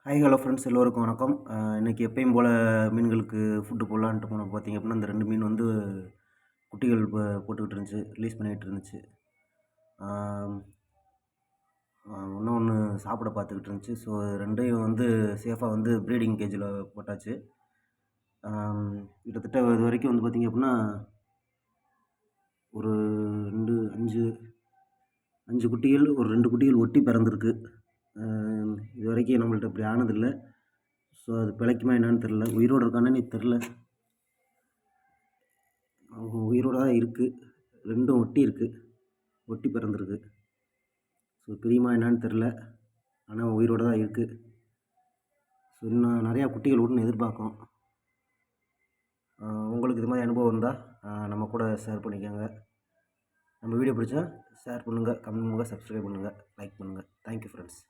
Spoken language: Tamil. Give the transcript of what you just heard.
ஹாய் ஹலோ ஃப்ரெண்ட்ஸ், எல்லோருக்கும் வணக்கம். இன்றைக்கி எப்பயும் போல் மீன்களுக்கு ஃபுட்டு போடலான்ட்டு போனோம். பார்த்திங்க அப்படின்னா இந்த 2 மீன் வந்து குட்டிகள் போட்டுக்கிட்டு இருந்துச்சு, ரிலீஸ் பண்ணிக்கிட்டு இருந்துச்சு. இன்னொன்று சாப்பிட பார்த்துக்கிட்டு இருந்துச்சு. ஸோ ரெண்டையும் வந்து சேஃபாக வந்து ப்ரீடிங் கேஜில் போட்டாச்சு. கிட்டத்தட்ட இது வரைக்கும் வந்து பார்த்திங்க அப்படின்னா ஒரு 2 5 குட்டிகள், ஒரு 2 குட்டிகள் ஒட்டி பிறந்திருக்கு. இது வரைக்கும் நம்மள்ட்ட இப்படி ஆனதில்லை. ஸோ அது பிழைக்குமா என்னன்னு தெரில. உயிரோடு இருக்கானே தெரில. உயிரோடு தான் இருக்குது. 2ம் ஒட்டி இருக்குது, ஒட்டி பிறந்திருக்கு. ஸோ பிரியுமா என்னான்னு தெரில, ஆனால் உயிரோடு தான் இருக்குது. ஸோ இன்னும் நிறையா குட்டிகள் விடணும்னு எதிர்பார்க்கோம். உங்களுக்கு இது மாதிரி அனுபவம் இருந்தால் நம்ம கூட ஷேர் பண்ணிக்கோங்க. நம்ம வீடியோ பிடிச்சா ஷேர் பண்ணுங்கள், கமெண்ட் பண்ணுங்கள், சப்ஸ்கிரைப் பண்ணுங்கள், லைக் பண்ணுங்கள். Thank you friends.